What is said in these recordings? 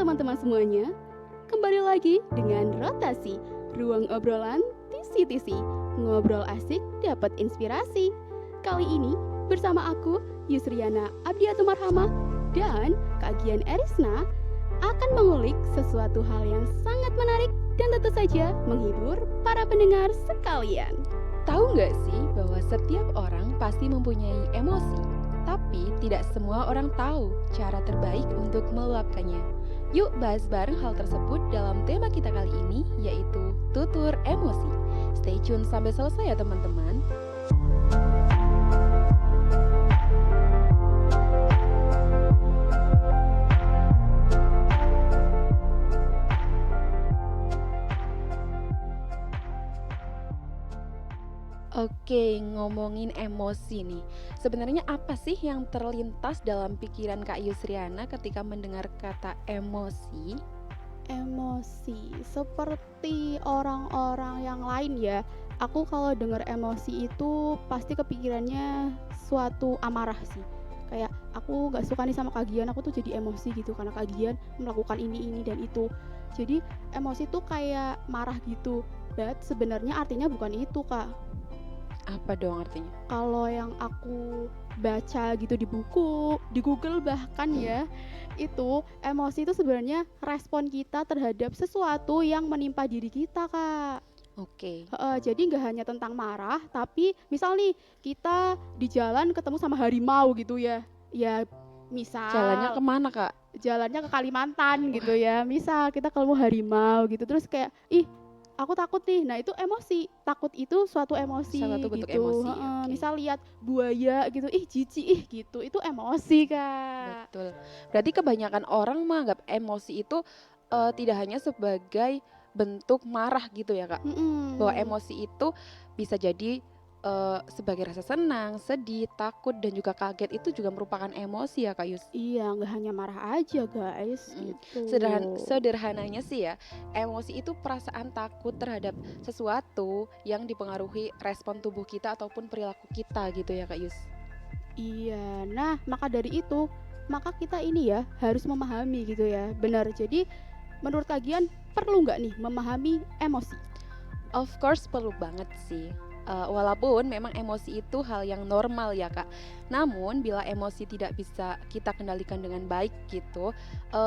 teman-teman semuanya, kembali lagi dengan Rotasi, ruang obrolan TC-TC, ngobrol asik dapat inspirasi. Kali ini bersama aku, Yusriana Abdiatu Marhamah, dan Kak Gian Erisna akan mengulik sesuatu hal yang sangat menarik dan tentu saja menghibur para pendengar sekalian. Tahu nggak sih bahwa setiap orang pasti mempunyai emosi, tapi tidak semua orang tahu cara terbaik untuk meluapkannya. Yuk bahas bareng hal tersebut dalam tema kita kali ini, yaitu tutur emosi. Stay tune sampai selesai ya teman-teman. Oke, ngomongin emosi nih. Sebenarnya apa sih yang terlintas dalam pikiran Kak Yusriana ketika mendengar kata emosi? Emosi seperti orang-orang yang lain ya. Aku kalau dengar emosi itu pasti kepikirannya suatu amarah sih. Kayak aku nggak suka nih sama Kak Gian, aku tuh jadi emosi gitu karena Kak Gian melakukan ini dan itu. Jadi emosi tuh kayak marah gitu. But sebenarnya artinya bukan itu, Kak. Apa dong artinya? Kalau yang aku baca gitu di buku, di Google bahkan ya, itu emosi itu sebenarnya respon kita terhadap sesuatu yang menimpa diri kita, Kak. Oke. Jadi nggak hanya tentang marah, tapi misal nih kita di jalan ketemu sama harimau gitu ya. Ya misal Jalannya kemana Kak? jalannya ke Kalimantan gitu ya. Misal kita ketemu harimau gitu, terus kayak ih aku takut nih. Nah, itu emosi. Takut itu suatu emosi Suatu bentuk gitu. emosi, oke. Misal lihat buaya gitu, ih jijik ih gitu. Itu emosi, Kak. Betul. Berarti kebanyakan orang menganggap emosi itu tidak hanya sebagai bentuk marah gitu ya Kak. Bahwa Mm-mm. emosi itu bisa jadi sebagai rasa senang, sedih, takut, dan juga kaget itu juga merupakan emosi ya Kak Yus. Iya, nggak hanya marah aja, guys, Mm. gitu. Sederhananya sih ya, emosi itu perasaan takut terhadap sesuatu yang dipengaruhi respon tubuh kita ataupun perilaku kita gitu ya Kak Yus. Iya, nah maka dari itu, maka kita ini ya harus memahami gitu ya. Benar. Jadi menurut kagian perlu nggak nih memahami emosi? Of course perlu banget sih. Walaupun memang emosi itu hal yang normal ya Kak. Namun bila emosi tidak bisa kita kendalikan dengan baik gitu,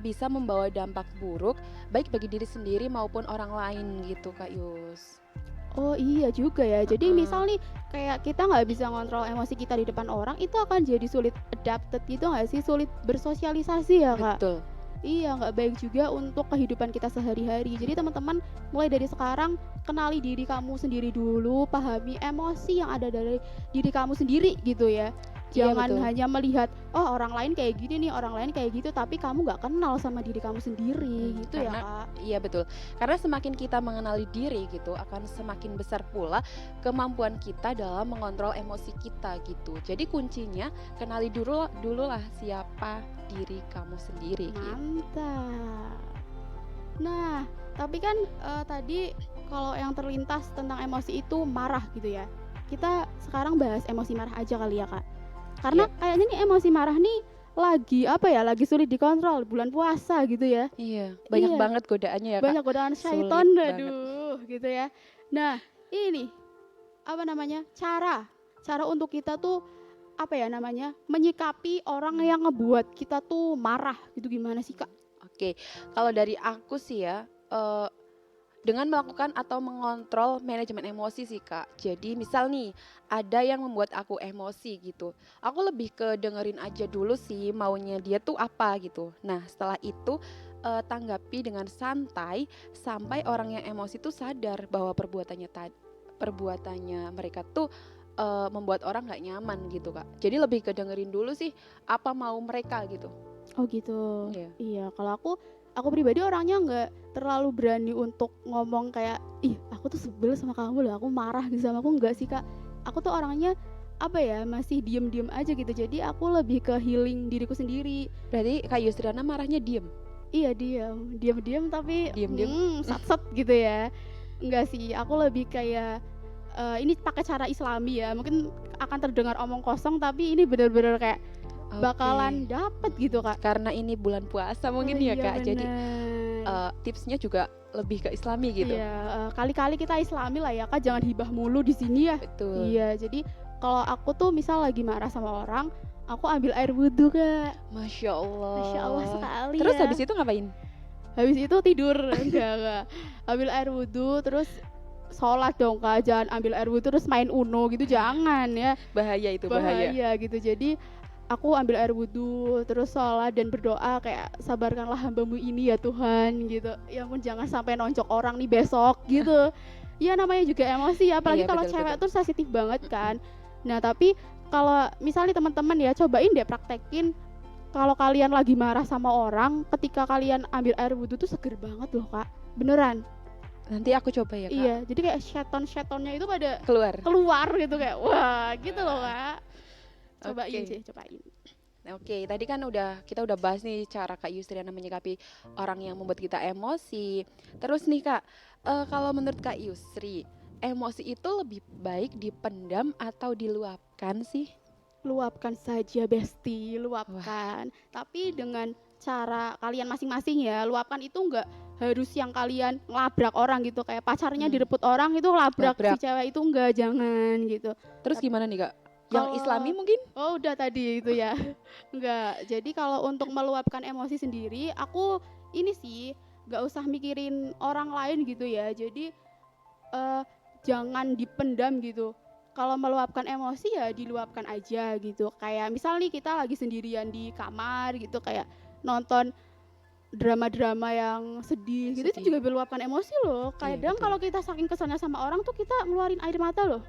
bisa membawa dampak buruk baik bagi diri sendiri maupun orang lain gitu Kak Yus. Oh iya juga ya. Jadi Heeh. misal nih kayak kita nggak bisa ngontrol emosi kita di depan orang, itu akan jadi sulit adapted gitu nggak sih? Sulit bersosialisasi ya, Kak? Betul. Iya, nggak baik juga untuk kehidupan kita sehari-hari. Jadi teman-teman mulai dari sekarang kenali diri kamu sendiri dulu, pahami emosi yang ada dari diri kamu sendiri gitu ya. Iya, Jangan betul. hanya melihat oh orang lain kayak gini nih, orang lain kayak gitu, tapi kamu nggak kenal sama diri kamu sendiri gitu ya, Karena Kak. iya betul. Karena semakin kita mengenali diri gitu, akan semakin besar pula kemampuan kita dalam mengontrol emosi kita gitu. Jadi kuncinya kenali dulu lah siapa diri kamu sendiri gitu. Mantap. Nah, tapi kan tadi kalau yang terlintas tentang emosi itu marah gitu ya. Kita sekarang bahas emosi marah aja kali ya, Kak. Karena kayaknya nih emosi marah nih lagi apa ya? Lagi sulit dikontrol bulan puasa gitu ya. Iya, banyak Iya, banget godaannya ya Kak. banyak godaan Sulit syaiton, banget. aduh, gitu ya. Nah, ini apa namanya? Cara untuk kita tuh apa ya namanya? Menyikapi orang yang ngebuat kita tuh marah gitu gimana sih, Kak? Oke, kalau dari aku sih ya, dengan melakukan atau mengontrol manajemen emosi sih Kak. Jadi misal nih, ada yang membuat aku emosi gitu. Aku lebih ke dengerin aja dulu sih maunya dia tuh apa gitu. Nah setelah itu tanggapi dengan santai sampai orang yang emosi tuh sadar bahwa perbuatannya mereka tuh membuat orang nggak nyaman gitu Kak. Jadi lebih ke dengerin dulu sih apa mau mereka gitu. Oh gitu. Iya. Iya, kalau aku pribadi orangnya nggak terlalu berani untuk ngomong kayak, ih aku tuh sebel sama kamu loh, aku marah gitu sama aku, enggak sih Kak. Aku tuh orangnya apa ya, masih diem-diem aja gitu. Jadi aku lebih ke healing diriku sendiri. Berarti Kak Yusriana marahnya diem. Iya diam-diam tapi Diem-diem. sat-set gitu ya. Enggak sih, aku lebih kayak ini pakai cara Islami ya. Mungkin akan terdengar omong kosong tapi ini benar-benar kayak bakalan Oke. dapet gitu Kak. Karena ini bulan puasa Oh mungkin ya iya Kak. Jadi bener. tipsnya juga lebih ke Islami gitu. Iya, kali-kali kita Islami lah ya Kak, jangan hibah mulu di sini ya. Betul. Iya, jadi kalau aku tuh misal lagi marah sama orang, aku ambil air wudhu Kak. Masya Masya Allah Allah. sekali Terus ya. habis itu ngapain? Habis itu tidur, enggak. Ambil air wudhu terus sholat dong Kak, jangan ambil air wudhu terus main Uno gitu, jangan ya. Bahaya itu, bahaya. Bahaya gitu. Jadi aku ambil air wudhu terus sholat dan berdoa kayak sabarkanlah hambamu ini ya Tuhan gitu. Ya ampun jangan sampai nonjok orang nih besok gitu. Ya namanya juga emosi ya, apalagi Iya, kalau betul, cewek betul. tuh sensitif banget kan. Nah tapi kalau misalnya teman-teman ya cobain deh praktekin, kalau kalian lagi marah sama orang, ketika kalian ambil air wudhu tuh seger banget loh Kak, beneran. Nanti aku coba ya Kak. Iya, jadi kayak seton-setonnya itu pada Keluar. keluar gitu kayak wah gitu loh Kak. Cobain Oke. sih, cobain. Oke, tadi kan kita udah bahas nih cara Kak Yusriana menyikapi orang yang membuat kita emosi. Terus nih Kak, kalau menurut Kak Yusri, emosi itu lebih baik dipendam atau diluapkan sih? Luapkan saja Besti, luapkan. Tapi dengan cara kalian masing-masing ya. Luapkan itu enggak harus yang kalian ngelabrak orang gitu, kayak pacarnya direbut orang itu labrak si Labrak. cewek itu enggak, jangan gitu. Terus gimana nih Kak? Yang Kalau Islami mungkin? oh udah tadi itu ya. Enggak. Jadi kalau untuk meluapkan emosi sendiri, aku ini sih nggak usah mikirin orang lain gitu ya. Jadi jangan dipendam gitu. Kalau meluapkan emosi ya diluapkan aja gitu. Kayak misal nih kita lagi sendirian di kamar gitu, kayak nonton drama-drama yang sedih gitu, itu Sedih. juga meluapkan emosi loh. Iya, Kadang betul. kalau kita saking kesannya sama orang tuh kita ngeluarin air mata loh.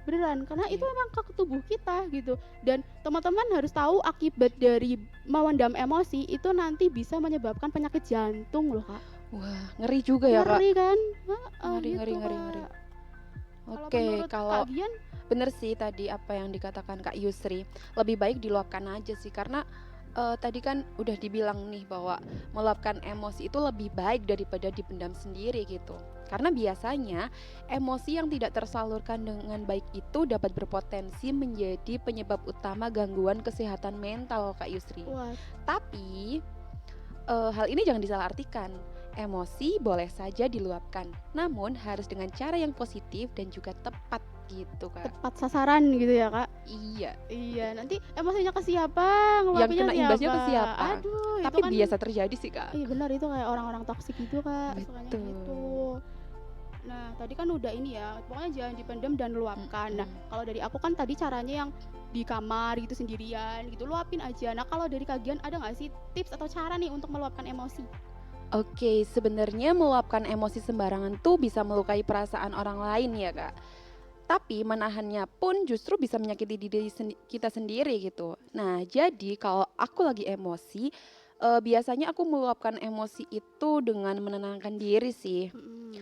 Beneran, karena itu Iya. emang ke tubuh kita gitu. Dan teman-teman harus tahu akibat dari memendam emosi itu nanti bisa menyebabkan penyakit jantung loh Kak. Wah, ngeri juga ya Kak. Ngeri kan? Ngeri, ngeri, gitu, ngeri, ngeri. Kak. Oke, menurut kalau Kak Gian, bener sih tadi apa yang dikatakan Kak Yusri, lebih baik diluapkan aja sih karena tadi kan udah dibilang nih bahwa meluapkan emosi itu lebih baik daripada dipendam sendiri gitu. Karena biasanya emosi yang tidak tersalurkan dengan baik itu dapat berpotensi menjadi penyebab utama gangguan kesehatan mental Kak Yusri. wah, Tapi hal ini jangan disalahartikan. Emosi boleh saja diluapkan, namun harus dengan cara yang positif dan juga tepat gitu Kak. tepat sasaran gitu ya Kak. Iya, Iya, nanti emosinya ke siapa? yang Ngeluapinnya kena imbasnya ke siapa? Aduh, itu Tapi kan biasa terjadi sih Kak. iya benar, itu kayak orang-orang toksik gitu Kak, sukanya Betul. gitu. Nah, tadi kan udah ini ya, pokoknya jangan dipendam dan luapkan. Nah, Mm-mm. kalau dari aku kan tadi caranya yang di kamar gitu sendirian gitu, luapin aja. Nah, kalau dari Kagian ada nggak sih tips atau cara nih untuk meluapkan emosi? Oke, sebenarnya meluapkan emosi sembarangan tuh bisa melukai perasaan orang lain ya Kak. Tapi menahannya pun justru bisa menyakiti diri kita sendiri gitu. Nah, jadi kalau aku lagi emosi, biasanya aku meluapkan emosi itu dengan menenangkan diri sih. Mm-mm.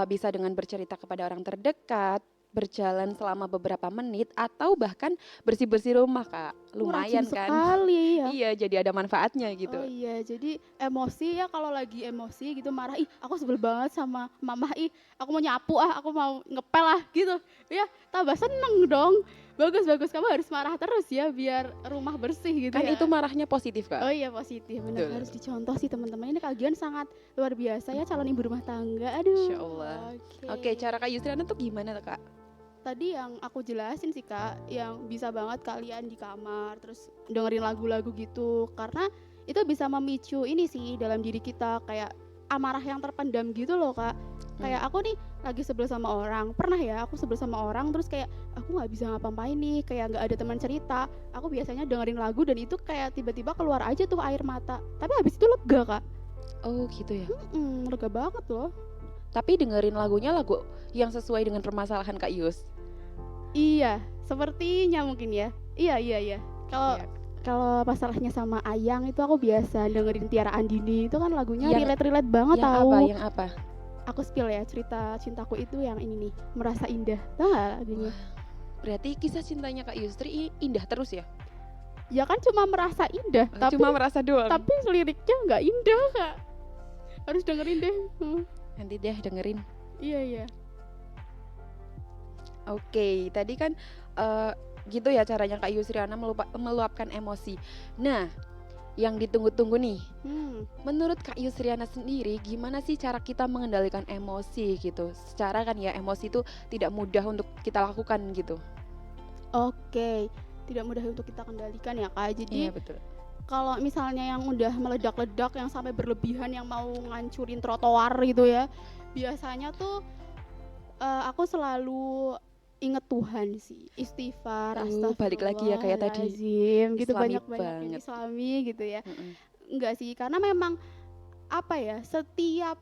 Bisa dengan bercerita kepada orang terdekat, berjalan selama beberapa menit, atau bahkan bersih-bersih rumah Kak. Lumayan Rajin kan? sekali ya. Iya, jadi ada manfaatnya gitu. Oh iya, jadi emosi ya, kalau lagi emosi gitu marah, ih aku sebel banget sama mama, ih aku mau nyapu aku mau ngepel gitu. Ya, tambah seneng dong. Bagus bagus, kamu harus marah terus ya biar rumah bersih gitu Kan ya. itu marahnya positif Oh Kak. iya positif, benar, Betul. harus dicontoh sih teman-teman. Ini Kagian sangat luar biasa ya, calon ibu rumah tangga. Aduh. Insya Allah. Oke, cara Kak Yusriana tuh gimana Kak? Tadi yang aku jelasin sih Kak, yang bisa banget kalian di kamar terus dengerin lagu-lagu gitu, karena itu bisa memicu ini sih dalam diri kita, kayak amarah yang terpendam gitu loh Kak. Kayak aku nih lagi sebel sama orang, pernah ya aku sebel sama orang terus kayak aku nggak bisa ngapa-ngapain nih, kayak nggak ada teman cerita. Aku biasanya dengerin lagu dan itu kayak tiba-tiba keluar aja tuh air mata, tapi habis itu lega Kak. Oh gitu ya. Lega banget loh. Tapi dengerin lagunya lagu yang sesuai dengan permasalahan Kak Yus. Iya, sepertinya mungkin ya. Iya. Kalau Iya. kalau masalahnya sama Ayang itu aku biasa dengerin Tiara Andini, itu kan lagunya Yang- relate banget Yang tahu. apa? Yang apa? Aku spill ya, cerita cintaku itu yang ini nih, Merasa Indah. Tahu nggak lagunya? Berarti kisah cintanya Kak Yusri indah terus ya? Ya kan cuma merasa indah, tapi Cuma merasa doang. tapi liriknya nggak indah Kak. Harus dengerin deh. Nanti deh dengerin. Iya. Oke, tadi kan gitu ya caranya Kak Yusriana meluapkan emosi. Nah, yang ditunggu-tunggu nih, menurut Kak Yusriana sendiri gimana sih cara kita mengendalikan emosi gitu? Secara kan ya emosi itu tidak mudah untuk kita lakukan gitu. Oke, tidak mudah untuk kita kendalikan ya Kak. Jadi Iya betul. kalau misalnya yang udah meledak-ledak yang sampai berlebihan yang mau ngancurin trotoar gitu ya, biasanya tuh aku selalu inget Tuhan sih, istighfar, Balik lagi ya kayak tadi, astagfirullahalazim gitu, Islami banyak-banyakin banget. islami gitu ya. Mm-mm. Enggak sih, karena memang apa ya, setiap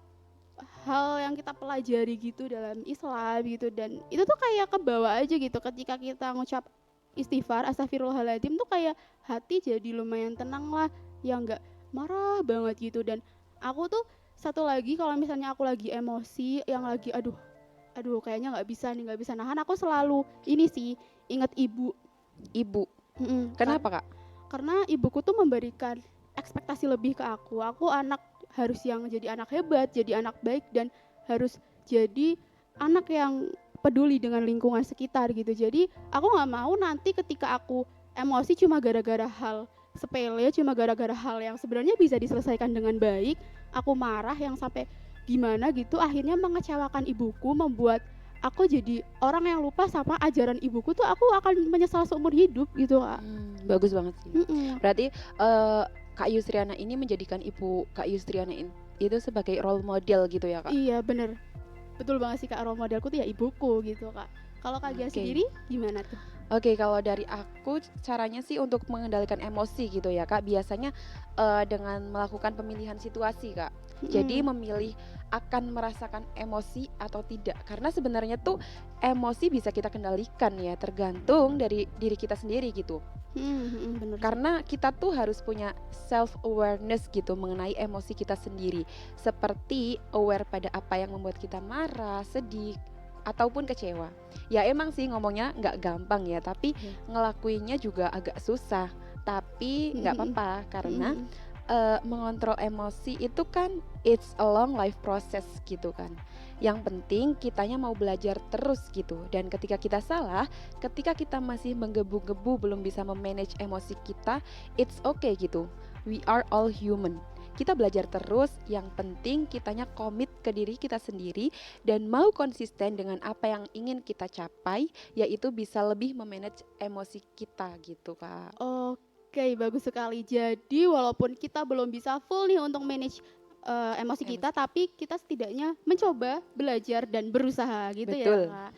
hal yang kita pelajari gitu dalam Islam gitu, dan itu tuh kayak kebawa aja gitu ketika kita ngucap istighfar, astagfirullahaladzim tuh kayak hati jadi lumayan tenang lah, yang enggak marah banget gitu. Dan aku tuh satu lagi, kalau misalnya aku lagi emosi yang lagi aduh kayaknya nggak bisa nahan, aku selalu ini sih ingat ibu. Ibu. Kenapa Kak? Karena ibuku tuh memberikan ekspektasi lebih ke aku anak harus yang jadi anak hebat, jadi anak baik, dan harus jadi anak yang peduli dengan lingkungan sekitar gitu. Jadi aku nggak mau nanti ketika aku emosi cuma gara-gara hal sepele, cuma gara-gara hal yang sebenarnya bisa diselesaikan dengan baik, aku marah yang sampai gimana gitu, akhirnya mengecewakan ibuku, membuat aku jadi orang yang lupa sama ajaran ibuku tuh, aku akan menyesal seumur hidup gitu Kak. Bagus banget sih. Mm-mm. Berarti Kak Yusriana ini menjadikan ibu Kak Yusriana itu sebagai role model gitu ya Kak? Iya bener, betul banget sih Kak, role modelku tuh ya ibuku gitu Kak. Kalau Kak Gia sendiri gimana tuh? Oke, kalau dari aku caranya sih untuk mengendalikan emosi gitu ya Kak. Biasanya dengan melakukan pemilihan situasi Kak. Jadi memilih akan merasakan emosi atau tidak. Karena sebenarnya tuh emosi bisa kita kendalikan ya, tergantung dari diri kita sendiri gitu. Bener. Karena kita tuh harus punya self awareness gitu mengenai emosi kita sendiri. Seperti aware pada apa yang membuat kita marah, sedih, ataupun kecewa. Ya emang sih ngomongnya nggak gampang ya, tapi ngelakuinnya juga agak susah. Tapi nggak apa-apa karena mengontrol emosi itu kan it's a long life process gitu kan. Yang penting kitanya mau belajar terus gitu. Dan ketika kita salah, ketika kita masih menggebu-gebu belum bisa memanage emosi kita, it's okay gitu. We are all human. Kita belajar terus, yang penting kitanya komit ke diri kita sendiri dan mau konsisten dengan apa yang ingin kita capai, yaitu bisa lebih memanage emosi kita gitu Kak. Oke, bagus sekali. Jadi walaupun kita belum bisa full nih untuk manage emosi kita, tapi kita setidaknya mencoba, belajar, dan berusaha gitu. Betul. Ya Kak.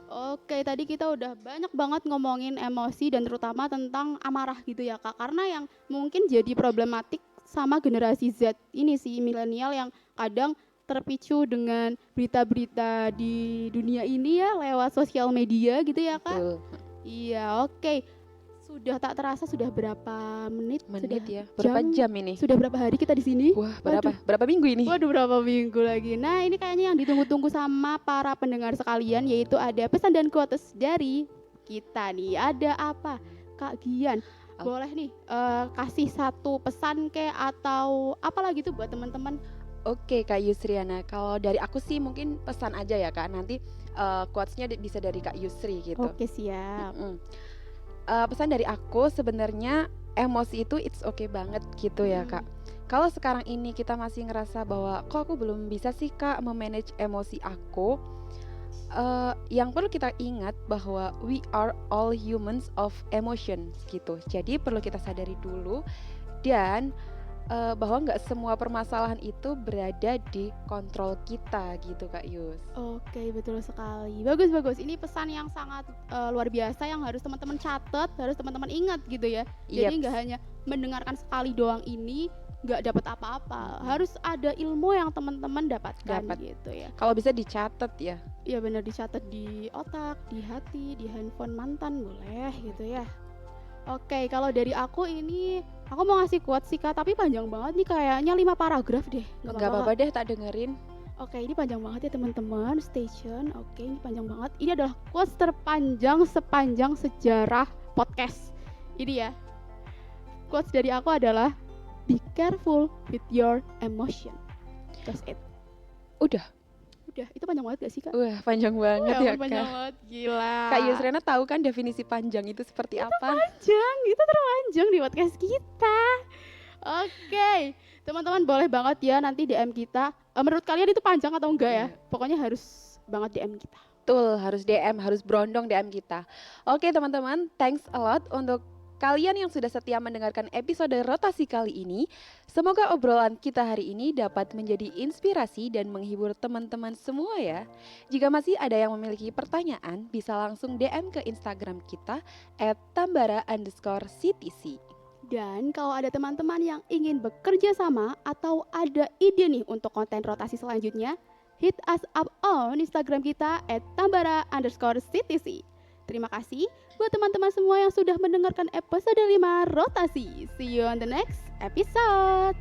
Oke, tadi kita udah banyak banget ngomongin emosi dan terutama tentang amarah gitu ya Kak. Karena yang mungkin jadi problematik sama generasi Z ini sih, milenial, yang kadang terpicu dengan berita-berita di dunia ini ya lewat sosial media gitu ya Kak. Betul. Iya, oke. Sudah tak terasa sudah berapa menit sudah ya. Berapa jam ini? Sudah berapa hari kita di sini? Wah, berapa minggu ini? Waduh, berapa minggu lagi. Nah, ini kayaknya yang ditunggu-tunggu sama para pendengar sekalian, yaitu ada pesan dan quotes dari kita nih. Ada apa? Kak Gian, boleh nih kasih satu pesan atau apalagi tuh buat teman-teman. Oke Kak Yusriana, kalau dari aku sih mungkin pesan aja ya Kak. Nanti quotes-nya bisa dari Kak Yusri gitu. Oke, siap. Pesan dari aku sebenarnya emosi itu it's okay banget gitu ya Kak. Kalau sekarang ini kita masih ngerasa bahwa kok aku belum bisa sih Kak memanage emosi aku, yang perlu kita ingat bahwa we are all humans of emotions gitu. Jadi perlu kita sadari dulu dan bahwa nggak semua permasalahan itu berada di kontrol kita gitu Kak Yus. Oke, betul sekali. Bagus. Ini pesan yang sangat luar biasa yang harus teman-teman catat, harus teman-teman ingat gitu ya. Jadi nggak hanya mendengarkan sekali doang ini nggak dapat apa-apa. Harus ada ilmu yang teman-teman dapatkan gitu ya. Kalau bisa dicatat ya. Iya benar, dicatat di otak, di hati, di handphone mantan boleh gitu ya. Oke, kalau dari aku ini, aku mau ngasih quotes sih Kak, tapi panjang banget nih, kayaknya 5 paragraf deh. Gak apa-apa deh, tak dengerin. Oke, ini panjang banget ya teman-teman, stay tune. Oke, ini panjang banget. Ini adalah quotes terpanjang sepanjang sejarah podcast. Ini ya, quotes dari aku adalah, be careful with your emotion. That's it. Udah Udah, itu panjang banget gak sih Kak? Wah, panjang banget Ya ya, ampun, panjang Kak. banget, gila. Kak Yusrena tahu kan definisi panjang itu seperti apa? Panjang, itu terpanjang di podcast kita. Oke, teman-teman boleh banget ya nanti DM kita. Menurut kalian itu panjang atau enggak ya? Iya. Pokoknya harus banget DM kita. Betul, harus DM, harus berondong DM kita. Oke teman-teman, thanks a lot untuk kalian yang sudah setia mendengarkan episode rotasi kali ini. Semoga obrolan kita hari ini dapat menjadi inspirasi dan menghibur teman-teman semua ya. Jika masih ada yang memiliki pertanyaan, bisa langsung DM ke Instagram kita @tambara_ctc. Dan kalau ada teman-teman yang ingin bekerja sama atau ada ide nih untuk konten rotasi selanjutnya, hit us up on Instagram kita @tambara_ctc. Terima kasih buat teman-teman semua yang sudah mendengarkan episode 5 rotasi. See you on the next episode.